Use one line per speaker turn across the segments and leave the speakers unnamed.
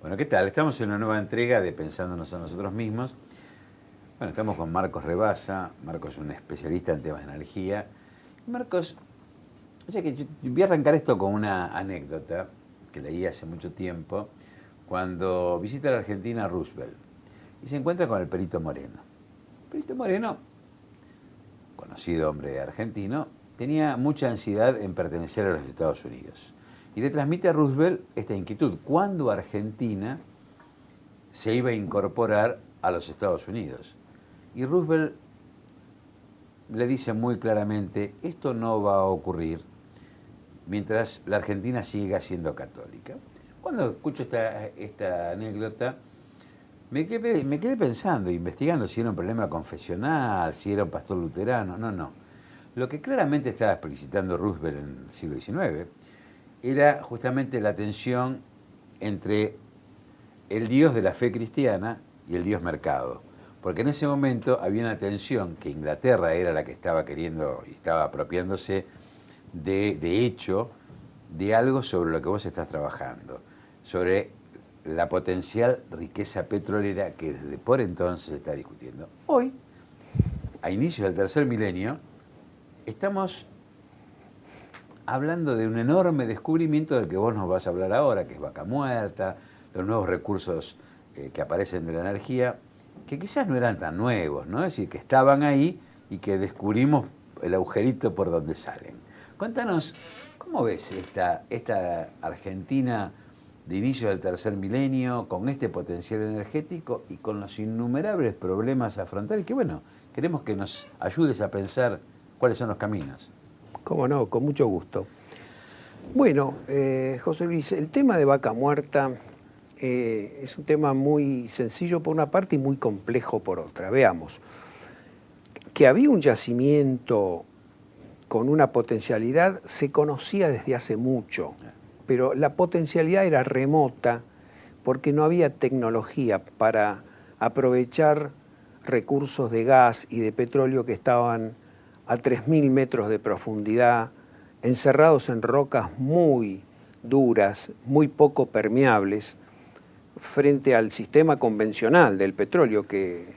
Bueno, ¿qué tal? Estamos en una nueva entrega de Pensándonos a nosotros mismos. Bueno, estamos con Marcos Rebasa. Marcos es un especialista en temas de energía. Marcos, o sea que yo voy a arrancar esto con una anécdota que leí hace mucho tiempo, cuando visita la Argentina Roosevelt y se encuentra con el Perito Moreno. Perito Moreno, conocido hombre argentino, tenía mucha ansiedad en pertenecer a los Estados Unidos. Y le transmite a Roosevelt esta inquietud: ¿cuándo Argentina se iba a incorporar a los Estados Unidos? Y Roosevelt le dice muy claramente: esto no va a ocurrir mientras la Argentina siga siendo católica. Cuando escucho esta anécdota, me quedé pensando, investigando si era un problema confesional, si era un pastor luterano. No. Lo que claramente estaba explicitando Roosevelt en el siglo XIX era justamente la tensión entre el Dios de la fe cristiana y el Dios mercado. Porque en ese momento había una tensión que Inglaterra era la que estaba queriendo y estaba apropiándose de hecho de algo sobre lo que vos estás trabajando, sobre la potencial riqueza petrolera que desde por entonces se está discutiendo. Hoy, a inicios del tercer milenio, estamos hablando de un enorme descubrimiento del que vos nos vas a hablar ahora, que es Vaca Muerta, los nuevos recursos que aparecen de la energía, que quizás no eran tan nuevos, ¿no? Es decir, que estaban ahí y que descubrimos el agujerito por donde salen. Cuéntanos, ¿cómo ves esta Argentina de inicio del tercer milenio, con este potencial energético y con los innumerables problemas a afrontar? Y que bueno, queremos que nos ayudes a pensar cuáles son los caminos.
Cómo no, con mucho gusto. Bueno, José Luis, el tema de Vaca Muerta es un tema muy sencillo por una parte y muy complejo por otra. Veamos, que había un yacimiento con una potencialidad se conocía desde hace mucho, pero la potencialidad era remota porque no había tecnología para aprovechar recursos de gas y de petróleo que estaban a 3.000 metros de profundidad, encerrados en rocas muy duras, muy poco permeables, frente al sistema convencional del petróleo que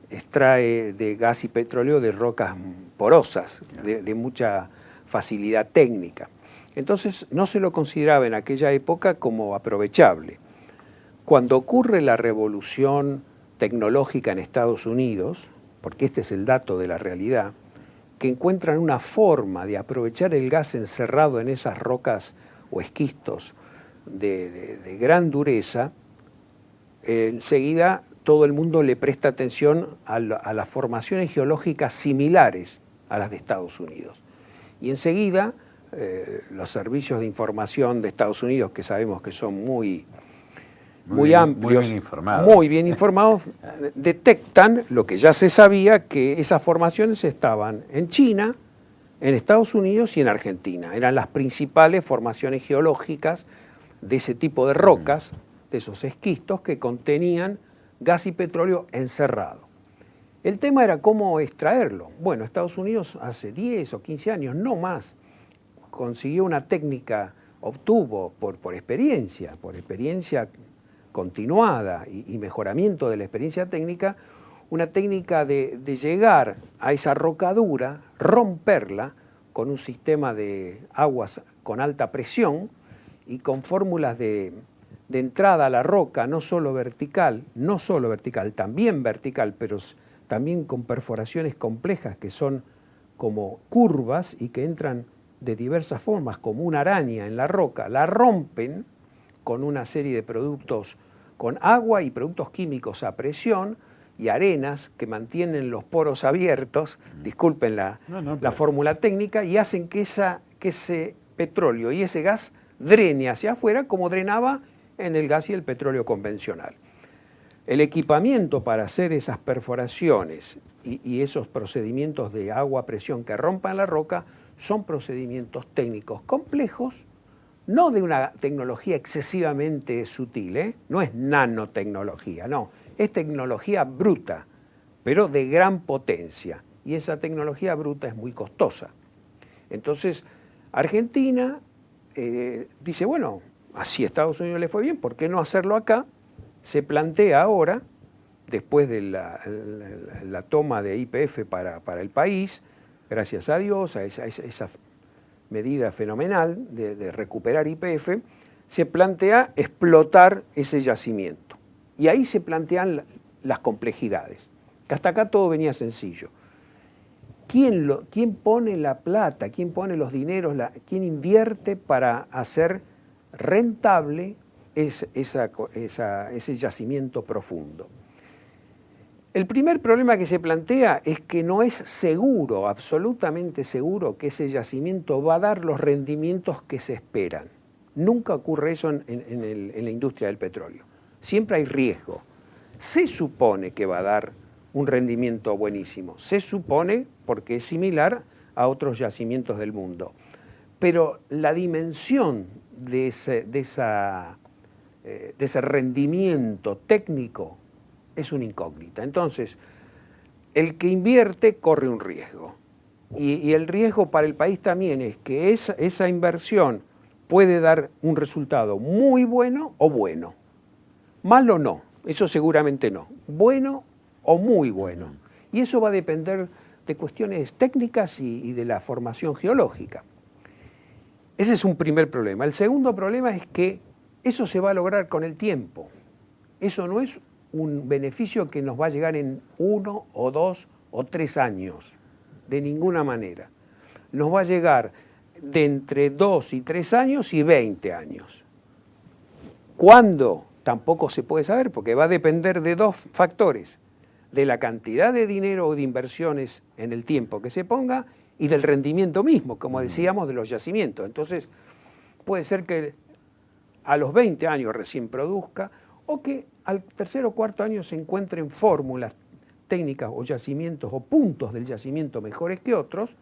extrae de gas y petróleo de rocas porosas, de mucha facilidad técnica. Entonces no se lo consideraba en aquella época como aprovechable. Cuando ocurre la revolución tecnológica en Estados Unidos, porque este es el dato de la realidad, que encuentran una forma de aprovechar el gas encerrado en esas rocas o esquistos de gran dureza, enseguida todo el mundo le presta atención a las formaciones geológicas similares a las de Estados Unidos. Y enseguida los servicios de información de Estados Unidos, que sabemos que son muy amplios, muy bien informados, detectan lo que ya se sabía, que esas formaciones estaban en China, en Estados Unidos y en Argentina. Eran las principales formaciones geológicas de ese tipo de rocas, de esos esquistos que contenían gas y petróleo encerrado. El tema era cómo extraerlo. Bueno, Estados Unidos hace 10 o 15 años, no más, consiguió una técnica, obtuvo por experiencia continuada y mejoramiento de la experiencia técnica, una técnica de llegar a esa roca dura, romperla con un sistema de aguas con alta presión y con fórmulas de entrada a la roca, no solo vertical, también vertical, pero también con perforaciones complejas que son como curvas y que entran de diversas formas, como una araña en la roca, la rompen con una serie de productos, con agua y productos químicos a presión y arenas que mantienen los poros abiertos, disculpen la fórmula técnica, y hacen que ese petróleo y ese gas drene hacia afuera como drenaba en el gas y el petróleo convencional. El equipamiento para hacer esas perforaciones y esos procedimientos de agua a presión que rompan la roca son procedimientos técnicos complejos, no de una tecnología excesivamente sutil, no es nanotecnología, no, es tecnología bruta, pero de gran potencia. Y esa tecnología bruta es muy costosa. Entonces, Argentina dice, bueno, así a Estados Unidos le fue bien, ¿por qué no hacerlo acá? Se plantea ahora, después de la toma de YPF para el país, gracias a Dios, a esa medida fenomenal de recuperar YPF, se plantea explotar ese yacimiento. Y ahí se plantean las complejidades, que hasta acá todo venía sencillo. ¿Quién pone la plata? ¿Quién pone los dineros? ¿Quién invierte para hacer rentable ese yacimiento profundo? El primer problema que se plantea es que no es seguro, absolutamente seguro, que ese yacimiento va a dar los rendimientos que se esperan. Nunca ocurre eso en la industria del petróleo. Siempre hay riesgo. Se supone que va a dar un rendimiento buenísimo. Se supone porque es similar a otros yacimientos del mundo. Pero la dimensión de ese rendimiento técnico es una incógnita. Entonces, el que invierte corre un riesgo. Y el riesgo para el país también es que esa inversión puede dar un resultado muy bueno o bueno. Malo no, eso seguramente no. Bueno o muy bueno. Y eso va a depender de cuestiones técnicas y de la formación geológica. Ese es un primer problema. El segundo problema es que eso se va a lograr con el tiempo. Eso no es un beneficio que nos va a llegar en 1 o 2 o 3 años, de ninguna manera. Nos va a llegar de entre 2 y 3 años y 20 años. ¿Cuándo? Tampoco se puede saber porque va a depender de dos factores, de la cantidad de dinero o de inversiones en el tiempo que se ponga y del rendimiento mismo, como decíamos, de los yacimientos. Entonces, puede ser que a los 20 años recién produzca o que al tercer o cuarto año se encuentren fórmulas técnicas o yacimientos o puntos del yacimiento mejores que otros,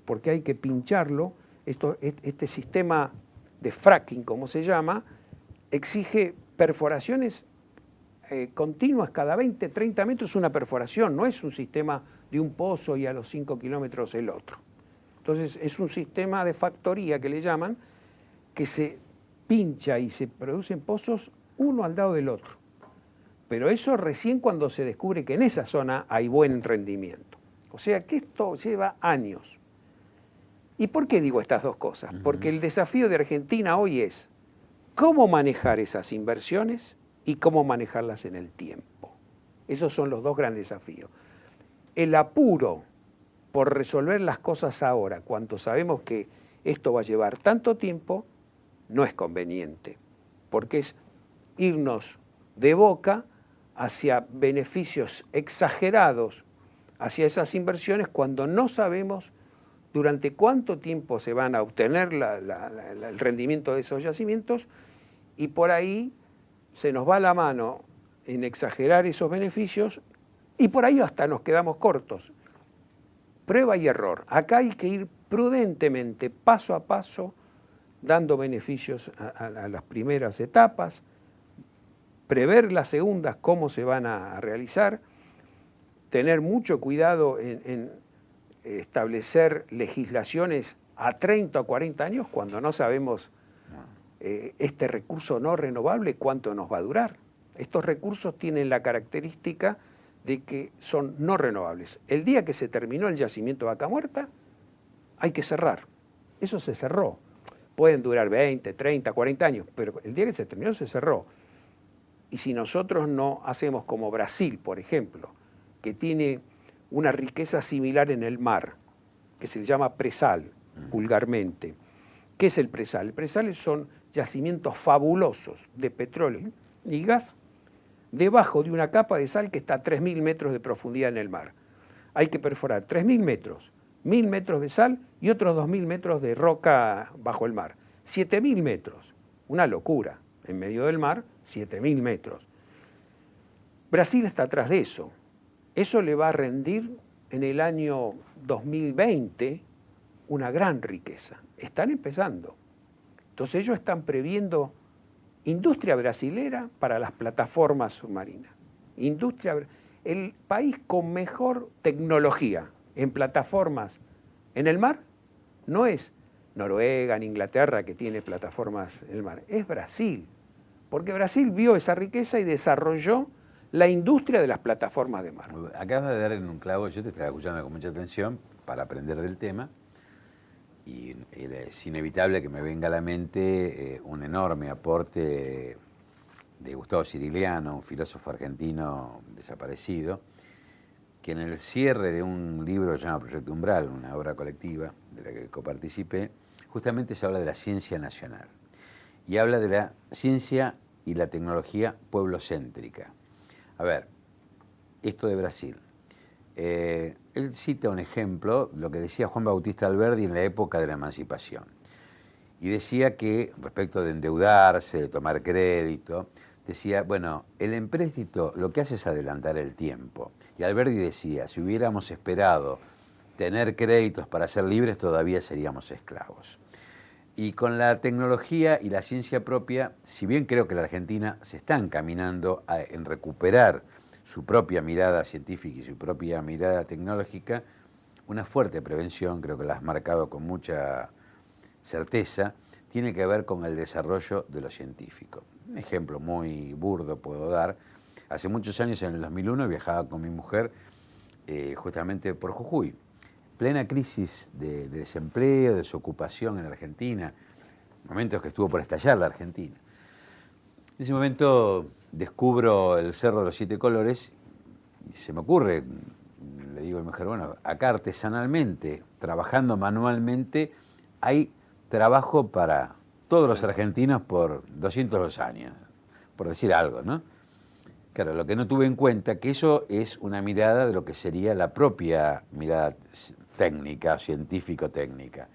porque hay que pincharlo. Este sistema de fracking, como se llama, exige perforaciones continuas cada 20, 30 metros una perforación, no es un sistema de un pozo y a los 5 kilómetros el otro. Entonces es un sistema de factoría que le llaman, que se pincha y se producen pozos uno al lado del otro. Pero eso recién cuando se descubre que en esa zona hay buen rendimiento. O sea que esto lleva años. ¿Y por qué digo estas dos cosas? Porque el desafío de Argentina hoy es cómo manejar esas inversiones y cómo manejarlas en el tiempo. Esos son los dos grandes desafíos. El apuro por resolver las cosas ahora, cuando sabemos que esto va a llevar tanto tiempo, no es conveniente, porque es irnos de boca hacia beneficios exagerados hacia esas inversiones cuando no sabemos durante cuánto tiempo se van a obtener el rendimiento de esos yacimientos y por ahí se nos va la mano en exagerar esos beneficios y por ahí hasta nos quedamos cortos. Prueba y error. Acá hay que ir prudentemente, paso a paso, dando beneficios a las primeras etapas, prever las segundas cómo se van a realizar, tener mucho cuidado en establecer legislaciones a 30 o 40 años cuando no sabemos este recurso no renovable cuánto nos va a durar. Estos recursos tienen la característica de que son no renovables. El día que se terminó el yacimiento de Vaca Muerta, hay que cerrar. Eso se cerró. Pueden durar 20, 30, 40 años, pero el día que se terminó se cerró. Y si nosotros no hacemos como Brasil, por ejemplo, que tiene una riqueza similar en el mar, que se le llama presal, vulgarmente. ¿Qué es el presal? El presal son yacimientos fabulosos de petróleo y gas debajo de una capa de sal que está a 3.000 metros de profundidad en el mar. Hay que perforar 3.000 metros, 1.000 metros de sal y otros 2.000 metros de roca bajo el mar. 7.000 metros, una locura. En medio del mar, 7.000 metros. Brasil está atrás de eso. Eso le va a rendir en el año 2020 una gran riqueza. Están empezando. Entonces ellos están previendo industria brasilera para las plataformas submarinas. El país con mejor tecnología en plataformas en el mar no es Noruega, en Inglaterra, que tiene plataformas en el mar. Es Brasil, porque Brasil vio esa riqueza y desarrolló la industria de las plataformas de mar.
Acabas de dar en un clavo, yo te estaba escuchando con mucha atención para aprender del tema, y es inevitable que me venga a la mente un enorme aporte de Gustavo Cirigliano, un filósofo argentino desaparecido, que en el cierre de un libro llamado Proyecto Umbral, una obra colectiva de la que coparticipé, justamente se habla de la ciencia nacional. Y habla de la ciencia y la tecnología pueblocéntrica. A ver, esto de Brasil. Él cita un ejemplo, lo que decía Juan Bautista Alberdi en la época de la emancipación. Y decía que, respecto de endeudarse, de tomar crédito, decía, bueno, el empréstito lo que hace es adelantar el tiempo. Y Alberdi decía, si hubiéramos esperado tener créditos para ser libres, todavía seríamos esclavos. Y con la tecnología y la ciencia propia, si bien creo que la Argentina se está encaminando en recuperar su propia mirada científica y su propia mirada tecnológica, una fuerte prevención, creo que la has marcado con mucha certeza, tiene que ver con el desarrollo de lo científico. Un ejemplo muy burdo puedo dar. Hace muchos años, en el 2001, viajaba con mi mujer justamente por Jujuy. Plena crisis de desempleo, desocupación en Argentina, momentos que estuvo por estallar la Argentina. En ese momento descubro el Cerro de los Siete Colores y se me ocurre, le digo a mi mujer, bueno, acá artesanalmente, trabajando manualmente, hay trabajo para todos los argentinos por 200 años, por decir algo, ¿no? Claro, lo que no tuve en cuenta, que eso es una mirada de lo que sería la propia mirada técnica, científico-técnica.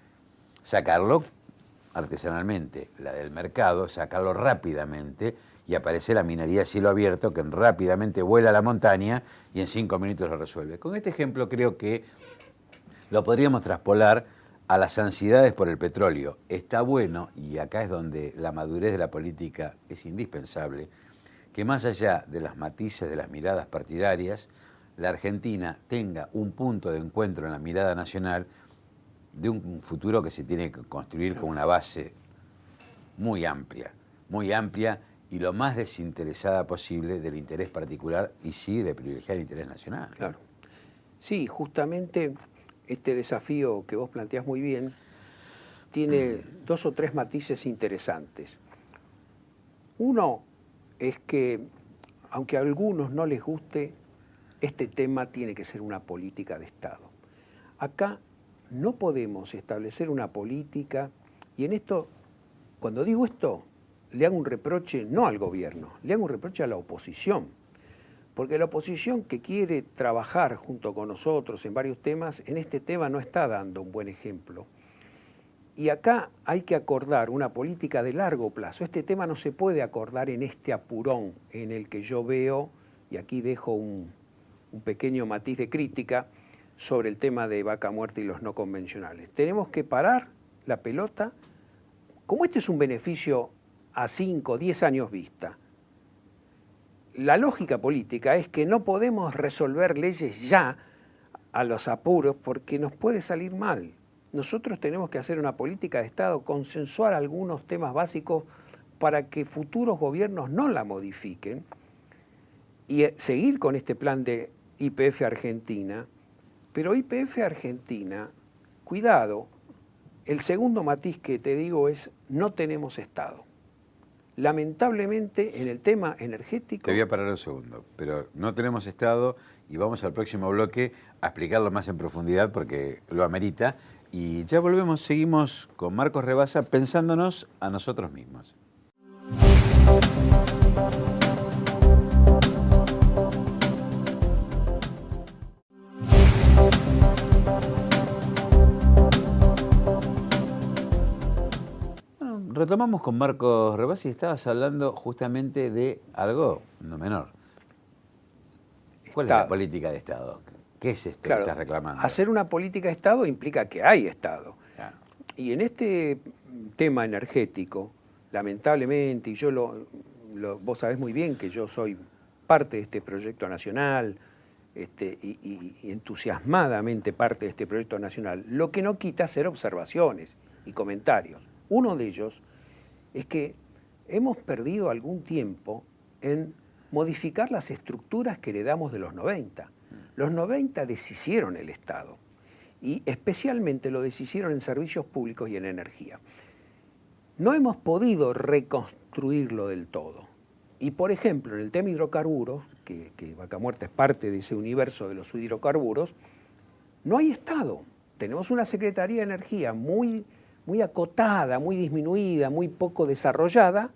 Sacarlo artesanalmente, la del mercado, sacarlo rápidamente y aparece la minería a cielo abierto que rápidamente vuela a la montaña y en 5 minutos lo resuelve. Con este ejemplo creo que lo podríamos traspolar a las ansiedades por el petróleo. Está bueno, y acá es donde la madurez de la política es indispensable, que más allá de los matices de las miradas partidarias, la Argentina tenga un punto de encuentro en la mirada nacional de un futuro que se tiene que construir con una base muy amplia y lo más desinteresada posible del interés particular y sí de privilegiar el interés nacional.
Claro. Sí, justamente este desafío que vos planteás muy bien tiene 2 o 3 matices interesantes. Uno es que, aunque a algunos no les guste, este tema tiene que ser una política de Estado. Acá no podemos establecer una política, y en esto, cuando digo esto, le hago un reproche no al gobierno, le hago un reproche a la oposición. Porque la oposición que quiere trabajar junto con nosotros en varios temas, en este tema no está dando un buen ejemplo. Y acá hay que acordar una política de largo plazo. Este tema no se puede acordar en este apurón en el que yo veo, y aquí dejo un pequeño matiz de crítica, sobre el tema de Vaca Muerta y los no convencionales. Tenemos que parar la pelota. Como este es un beneficio a 5, 10 años vista, la lógica política es que no podemos resolver leyes ya a los apuros porque nos puede salir mal. Nosotros tenemos que hacer una política de Estado, consensuar algunos temas básicos para que futuros gobiernos no la modifiquen y seguir con este plan de YPF Argentina. Pero YPF Argentina, cuidado, el segundo matiz que te digo es no tenemos Estado. Lamentablemente en el tema energético...
Te voy a parar un segundo, pero no tenemos Estado y vamos al próximo bloque a explicarlo más en profundidad porque lo amerita. Y ya volvemos, seguimos con Marcos Rebasa pensándonos a nosotros mismos. Retomamos con Marcos Rebasi y estabas hablando justamente de algo no menor. ¿Cuál es la política de Estado? ¿Qué es esto que estás reclamando?
Hacer una política de Estado implica que hay Estado.
Claro.
Y en este tema energético, lamentablemente, y vos sabés muy bien que yo soy parte de este proyecto nacional, y entusiasmadamente parte de este proyecto nacional, lo que no quita hacer observaciones. y comentarios. Uno de ellos es que hemos perdido algún tiempo en modificar las estructuras que heredamos de los 90. Los 90 deshicieron el Estado y especialmente lo deshicieron en servicios públicos y en energía. No hemos podido reconstruirlo del todo. Y por ejemplo, en el tema hidrocarburos, que Vaca Muerta es parte de ese universo de los hidrocarburos, no hay Estado. Tenemos una Secretaría de Energía muy acotada, muy disminuida, muy poco desarrollada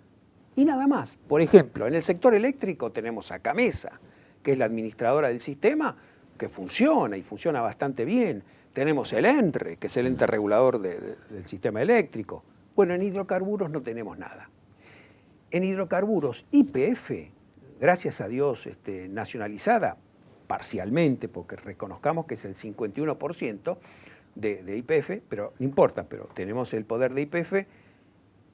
y nada más. Por ejemplo, en el sector eléctrico tenemos a Camesa, que es la administradora del sistema, que funciona y funciona bastante bien. Tenemos el ENRE, que es el ente regulador del sistema eléctrico. Bueno, en hidrocarburos no tenemos nada. En hidrocarburos, YPF, gracias a Dios nacionalizada, parcialmente, porque reconozcamos que es el 51% de YPF, pero no importa, pero tenemos el poder de YPF,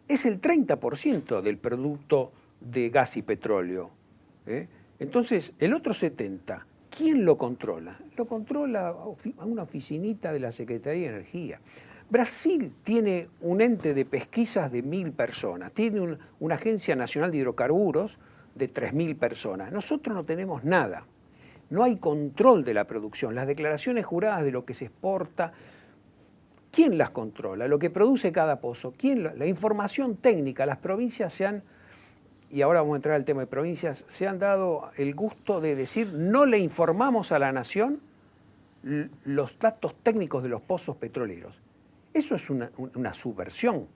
es el 30% del producto de gas y petróleo. Entonces, el otro 70%, ¿quién lo controla? Lo controla una oficinita de la Secretaría de Energía. Brasil tiene un ente de pesquisas de 1.000 personas, tiene una Agencia Nacional de Hidrocarburos de 3.000 personas. Nosotros no tenemos nada. No hay control de la producción. Las declaraciones juradas de lo que se exporta, ¿quién las controla? Lo que produce cada pozo. La información técnica, las provincias y ahora vamos a entrar al tema de provincias, se han dado el gusto de decir, no le informamos a la nación los datos técnicos de los pozos petroleros. Eso es una subversión,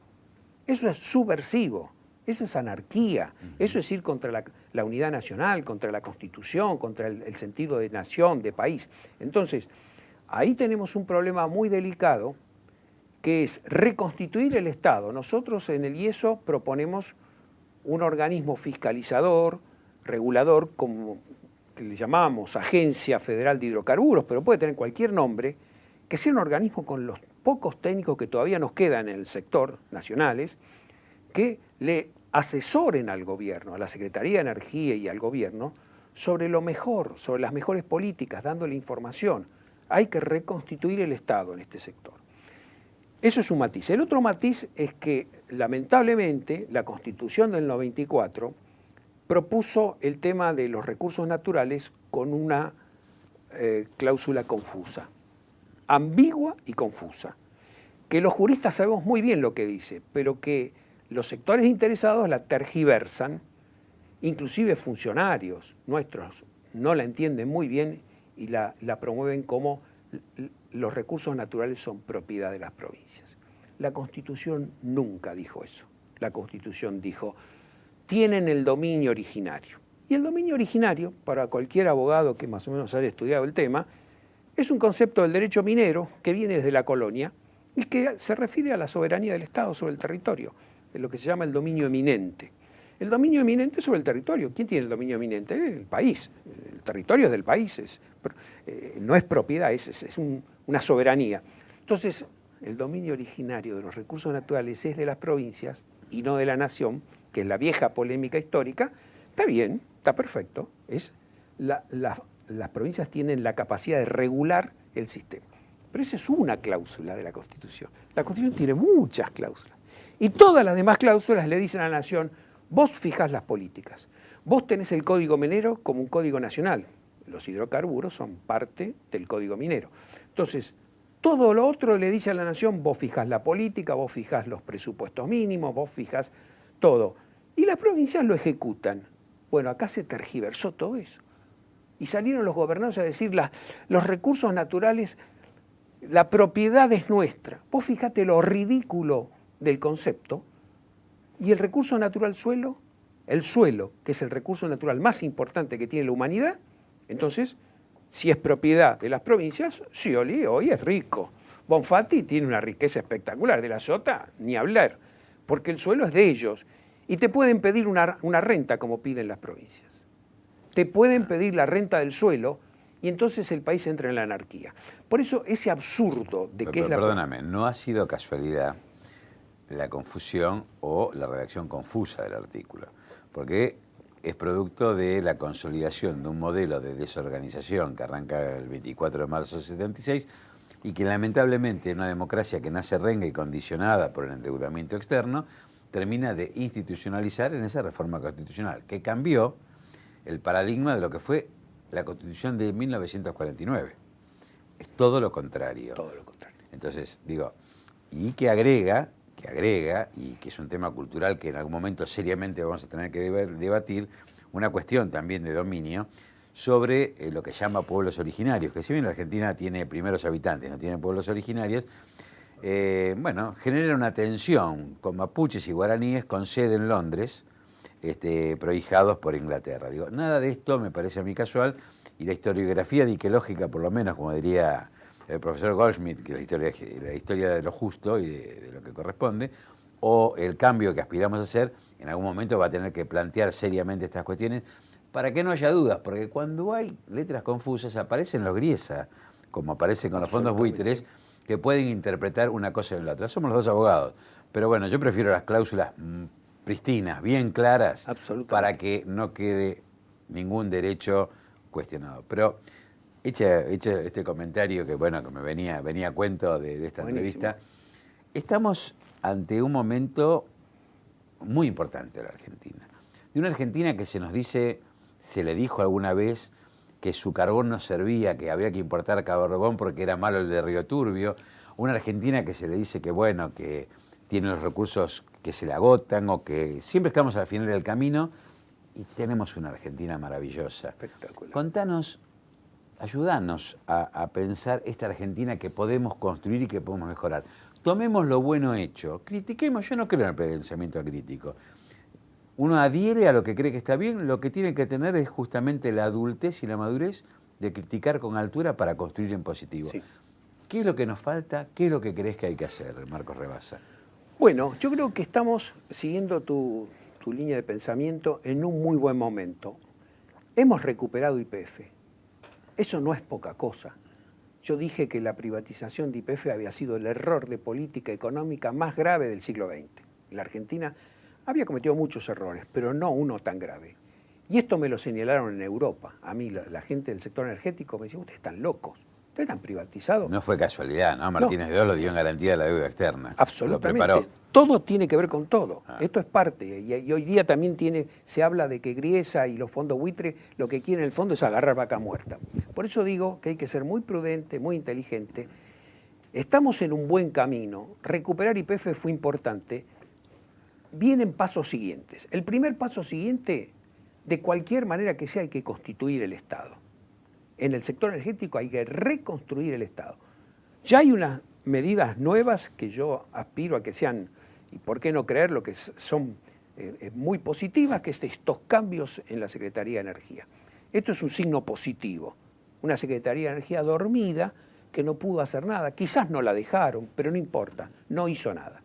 eso es subversivo, eso es anarquía, eso es ir contra la unidad nacional, contra la Constitución, contra el sentido de nación, de país. Entonces, ahí tenemos un problema muy delicado, que es reconstituir el Estado. Nosotros en el IESO proponemos un organismo fiscalizador, regulador, como que le llamamos Agencia Federal de Hidrocarburos, pero puede tener cualquier nombre, que sea un organismo con los pocos técnicos que todavía nos quedan en el sector nacionales, que le asesoren al gobierno, a la Secretaría de Energía y al gobierno, sobre lo mejor, sobre las mejores políticas, dándole información. Hay que reconstituir el Estado en este sector. Eso es un matiz. El otro matiz es que, lamentablemente, la Constitución del 94 propuso el tema de los recursos naturales con una cláusula confusa, ambigua y confusa, que los juristas sabemos muy bien lo que dice, pero que los sectores interesados la tergiversan, inclusive funcionarios nuestros no la entienden muy bien y la promueven como los recursos naturales son propiedad de las provincias. La Constitución nunca dijo eso. La Constitución dijo, tienen el dominio originario. Y el dominio originario, para cualquier abogado que más o menos haya estudiado el tema, es un concepto del derecho minero que viene desde la colonia y que se refiere a la soberanía del Estado sobre el territorio, es lo que se llama el dominio eminente. El dominio eminente sobre el territorio. ¿Quién tiene el dominio eminente? El país. El territorio es del país, no es propiedad, es una soberanía. Entonces, el dominio originario de los recursos naturales es de las provincias y no de la nación, que es la vieja polémica histórica. Está bien, está perfecto. Las provincias tienen la capacidad de regular el sistema. Pero esa es una cláusula de la Constitución. La Constitución tiene muchas cláusulas. Y todas las demás cláusulas le dicen a la nación, vos fijás las políticas. Vos tenés el Código Minero como un código nacional. Los hidrocarburos son parte del Código Minero. Entonces, todo lo otro le dice a la nación, vos fijás la política, vos fijás los presupuestos mínimos, vos fijás todo. Y las provincias lo ejecutan. Bueno, acá se tergiversó todo eso. Y salieron los gobernadores a decir, los recursos naturales, la propiedad es nuestra. Vos fijate lo ridículo del concepto. Y el recurso natural suelo, el suelo, que es el recurso natural más importante que tiene la humanidad, entonces, si es propiedad de las provincias, Scioli hoy es rico. Bonfatti tiene una riqueza espectacular, de la Sota ni hablar, porque el suelo es de ellos. Y te pueden pedir una renta como piden las provincias. Te pueden pedir la renta del suelo y entonces el país entra en la anarquía. Por eso ese absurdo de que es la...
Perdóname, no ha sido casualidad la confusión o la redacción confusa del artículo, porque es producto de la consolidación de un modelo de desorganización que arranca el 24 de marzo del 76, y que lamentablemente una democracia que nace renga y condicionada por el endeudamiento externo, termina de institucionalizar en esa reforma constitucional, que cambió el paradigma de lo que fue la Constitución de 1949. Es todo lo contrario.
Todo lo contrario.
Entonces, digo, y que agrega, y que es un tema cultural que en algún momento seriamente vamos a tener que debatir, una cuestión también de dominio sobre lo que llama pueblos originarios, que si bien la Argentina tiene primeros habitantes, no tiene pueblos originarios, bueno, genera una tensión con mapuches y guaraníes con sede en Londres, prohijados por Inglaterra. Digo, nada de esto me parece a mí casual, y la historiografía diquelógica, por lo menos, como diría el profesor Goldschmidt, que la historia de lo justo y de lo que corresponde, o el cambio que aspiramos a hacer, en algún momento va a tener que plantear seriamente estas cuestiones para que no haya dudas, porque cuando hay letras confusas aparecen los griesa, como aparecen con los fondos buitres, que pueden interpretar una cosa y la otra. Somos los dos abogados, pero bueno, yo prefiero las cláusulas pristinas, bien claras, para que no quede ningún derecho cuestionado. Pero hecho este comentario que bueno, que me venía a cuento de esta entrevista, estamos ante un momento muy importante de la Argentina. De una Argentina que se le dijo alguna vez que su carbón no servía, que había que importar carbón porque era malo el de Río Turbio. Una Argentina que se le dice que bueno, que tiene los recursos que se le agotan o que siempre estamos al final del camino, y tenemos una Argentina maravillosa.
Espectacular.
Contanos, ayúdanos a pensar esta Argentina que podemos construir y que podemos mejorar. Tomemos lo bueno hecho, critiquemos, yo no creo en el pensamiento crítico. Uno adhiere a lo que cree que está bien, lo que tiene que tener es justamente la adultez y la madurez de criticar con altura para construir en positivo.
Sí.
¿Qué es lo que nos falta? ¿Qué es lo que crees que hay que hacer, Marcos Rebasa?
Bueno, yo creo que estamos siguiendo tu línea de pensamiento en un muy buen momento. Hemos recuperado YPF. Eso no es poca cosa. Yo dije que la privatización de YPF había sido el error de política económica más grave del siglo XX. La Argentina había cometido muchos errores, pero no uno tan grave. Y esto me lo señalaron en Europa. A mí la gente del sector energético me decía, ustedes están locos, ustedes están privatizados.
No fue casualidad, ¿no? Martínez de Oz lo dio en garantía de la deuda externa.
Absolutamente.
Lo preparó.
Todo tiene que ver con todo. Esto es parte. Y hoy día también se habla de que Griesa y los fondos buitre lo que quieren en el fondo es agarrar vaca muerta. Por eso digo que hay que ser muy prudente, muy inteligente. Estamos en un buen camino. Recuperar YPF fue importante. Vienen pasos siguientes. El primer paso siguiente, de cualquier manera que sea, hay que constituir el Estado. En el sector energético hay que reconstruir el Estado. Ya hay unas medidas nuevas que yo aspiro a que sean, y por qué no creerlo, que son muy positivas, que es estos cambios en la Secretaría de Energía. Esto es un signo positivo. Una Secretaría de Energía dormida que no pudo hacer nada. Quizás no la dejaron, pero no importa, no hizo nada.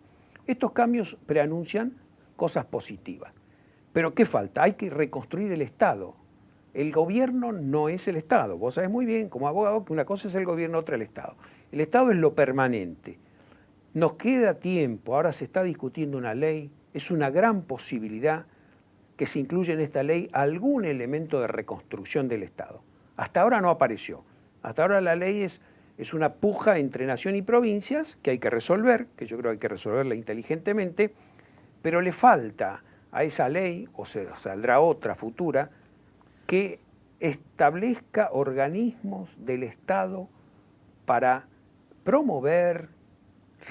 Estos cambios preanuncian cosas positivas. Pero ¿qué falta? Hay que reconstruir el Estado. El gobierno no es el Estado. Vos sabés muy bien, como abogado, que una cosa es el gobierno, otra el Estado. El Estado es lo permanente. Nos queda tiempo, ahora se está discutiendo una ley, es una gran posibilidad que se incluya en esta ley algún elemento de reconstrucción del Estado. Hasta ahora no apareció. Hasta ahora la ley es una puja entre nación y provincias que hay que resolver, que yo creo que hay que resolverla inteligentemente, pero le falta a esa ley, o saldrá otra futura, que establezca organismos del Estado para promover,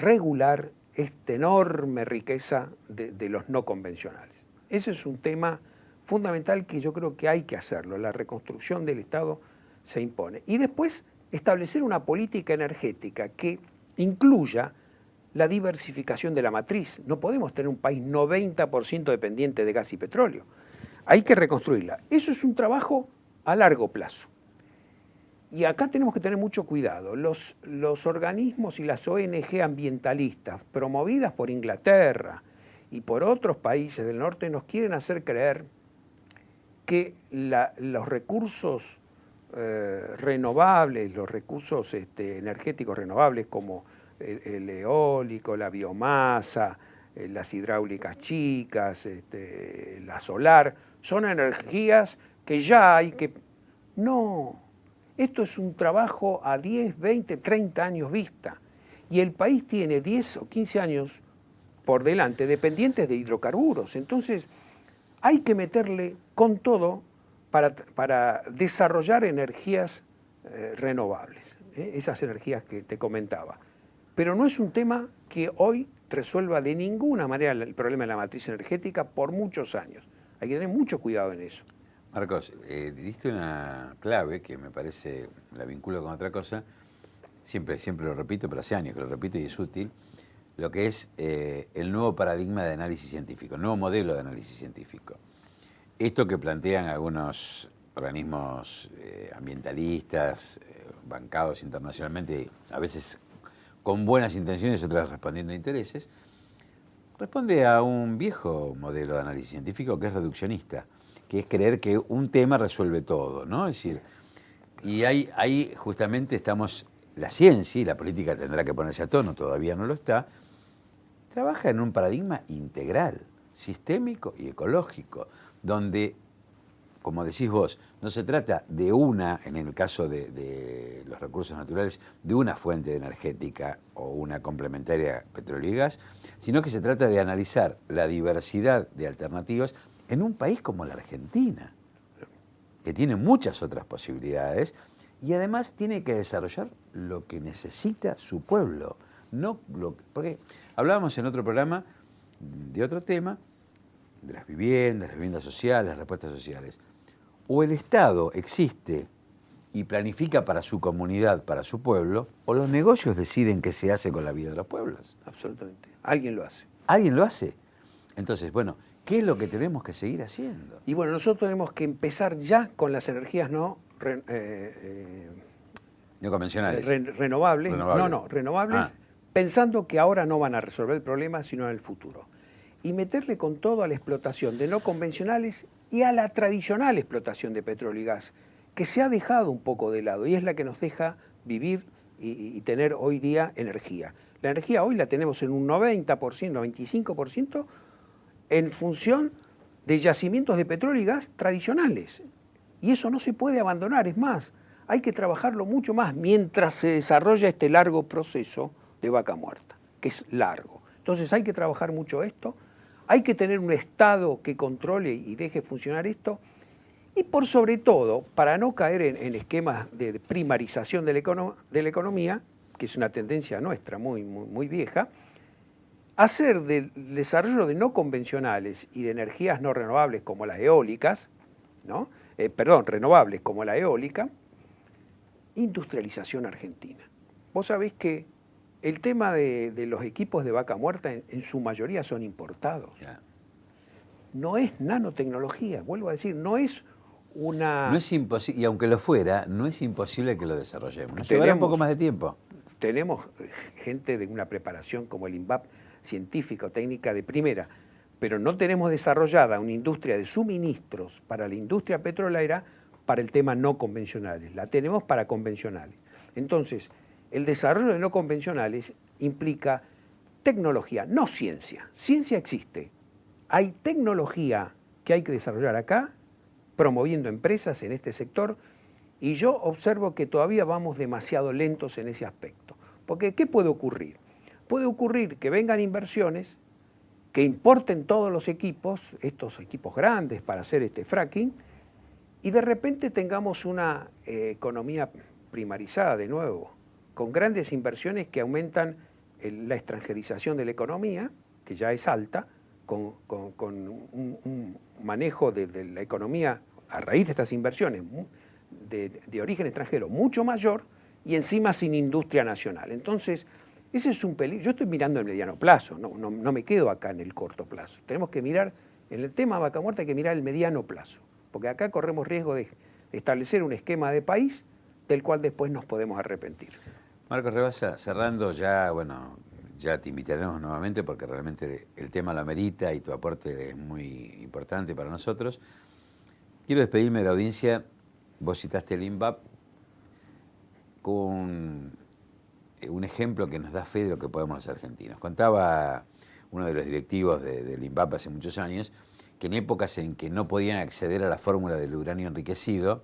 regular esta enorme riqueza de los no convencionales. Ese es un tema fundamental que yo creo que hay que hacerlo. La reconstrucción del Estado se impone. Y después establecer una política energética que incluya la diversificación de la matriz. No podemos tener un país 90% dependiente de gas y petróleo. Hay que reconstruirla. Eso es un trabajo a largo plazo. Y acá tenemos que tener mucho cuidado. Los organismos y las ONG ambientalistas, promovidas por Inglaterra y por otros países del norte, nos quieren hacer creer que los recursos renovables, los recursos energéticos renovables como el eólico, la biomasa, las hidráulicas chicas, la solar, son energías que ya hay que... No, Esto es un trabajo a 10, 20, 30 años vista. Y el país tiene 10 o 15 años por delante dependientes de hidrocarburos. Entonces, hay que meterle con todo para desarrollar energías renovables, esas energías que te comentaba. Pero no es un tema que hoy resuelva de ninguna manera el problema de la matriz energética por muchos años. Hay que tener mucho cuidado en eso.
Marcos, diste una clave que me parece, la vinculo con otra cosa, siempre lo repito, pero hace años que lo repito y es útil, lo que es el nuevo paradigma de análisis científico, el nuevo modelo de análisis científico. Esto que plantean algunos organismos ambientalistas, bancados internacionalmente, a veces con buenas intenciones, otras respondiendo a intereses, responde a un viejo modelo de análisis científico que es reduccionista, que es creer que un tema resuelve todo, ¿no? Es decir, y ahí justamente estamos, la ciencia y la política tendrá que ponerse a tono, todavía no lo está, trabaja en un paradigma integral, sistémico y ecológico, donde, como decís vos, no se trata de una, en el caso de los recursos naturales, de una fuente energética o una complementaria petróleo y gas, sino que se trata de analizar la diversidad de alternativas en un país como la Argentina, que tiene muchas otras posibilidades y además tiene que desarrollar lo que necesita su pueblo. Porque hablábamos en otro programa de otro tema, de las viviendas sociales, las respuestas sociales. O el Estado existe y planifica para su comunidad, para su pueblo, o los negocios deciden qué se hace con la vida de los pueblos.
Absolutamente. Alguien lo hace.
¿Alguien lo hace? Entonces, bueno, ¿qué es lo que tenemos que seguir haciendo?
Y bueno, nosotros tenemos que empezar ya con las energías no
convencionales.
Renovables. Renovables, pensando que ahora no van a resolver el problema, sino en el futuro. Y meterle con todo a la explotación de no convencionales y a la tradicional explotación de petróleo y gas, que se ha dejado un poco de lado y es la que nos deja vivir y tener hoy día energía. La energía hoy la tenemos en un 90%, 95% en función de yacimientos de petróleo y gas tradicionales. Y eso no se puede abandonar, es más, hay que trabajarlo mucho más mientras se desarrolla este largo proceso de vaca muerta, que es largo. Entonces hay que trabajar mucho esto, hay que tener un Estado que controle y deje funcionar esto, y por sobre todo, para no caer en esquemas de primarización de la economía, que es una tendencia nuestra muy vieja, hacer del desarrollo de no convencionales y de energías no renovables como las eólicas, renovables como la eólica, industrialización argentina. Vos sabés que el tema de los equipos de vaca muerta en su mayoría son importados.
Ya.
No es nanotecnología, vuelvo a decir, no es una...
No es imposible, y aunque lo fuera, no es imposible que lo desarrollemos. Nos llevará un poco más de tiempo.
Tenemos gente de una preparación como el INVAP, científica o técnica de primera, pero no tenemos desarrollada una industria de suministros para la industria petrolera para el tema no convencionales. La tenemos para convencionales. Entonces, el desarrollo de no convencionales implica tecnología, no ciencia. Ciencia existe. Hay tecnología que hay que desarrollar acá, promoviendo empresas en este sector, y yo observo que todavía vamos demasiado lentos en ese aspecto. Porque, ¿qué puede ocurrir? Puede ocurrir que vengan inversiones, que importen todos los equipos, estos equipos grandes para hacer este fracking, y de repente tengamos una economía primarizada de nuevo, con grandes inversiones que aumentan la extranjerización de la economía, que ya es alta, con un manejo de la economía a raíz de estas inversiones de origen extranjero mucho mayor y encima sin industria nacional. Entonces, ese es un peligro. Yo estoy mirando el mediano plazo, no me quedo acá en el corto plazo. Tenemos que mirar, en el tema vaca muerta hay que mirar el mediano plazo, porque acá corremos riesgo de establecer un esquema de país del cual después nos podemos arrepentir.
Marcos Rebasa, cerrando ya, ya te invitaremos nuevamente porque realmente el tema lo amerita y tu aporte es muy importante para nosotros. Quiero despedirme de la audiencia. Vos citaste el INVAP con un ejemplo que nos da fe de lo que podemos los argentinos. Contaba uno de los directivos del INVAP hace muchos años que en épocas en que no podían acceder a la fórmula del uranio enriquecido,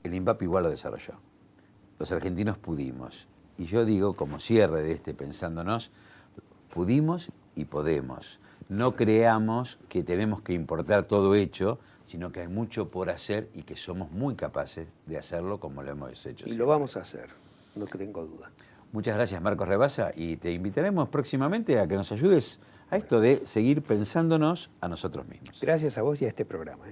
el INVAP igual lo desarrolló. Los argentinos pudimos. Y yo digo, como cierre de este Pensándonos, pudimos y podemos. No creamos que tenemos que importar todo hecho, sino que hay mucho por hacer y que somos muy capaces de hacerlo como lo hemos hecho.
Y lo vamos a hacer, no tengo duda.
Muchas gracias, Marcos Rebasa, y te invitaremos próximamente a que nos ayudes a esto de seguir pensándonos a nosotros mismos.
Gracias a vos y a este programa.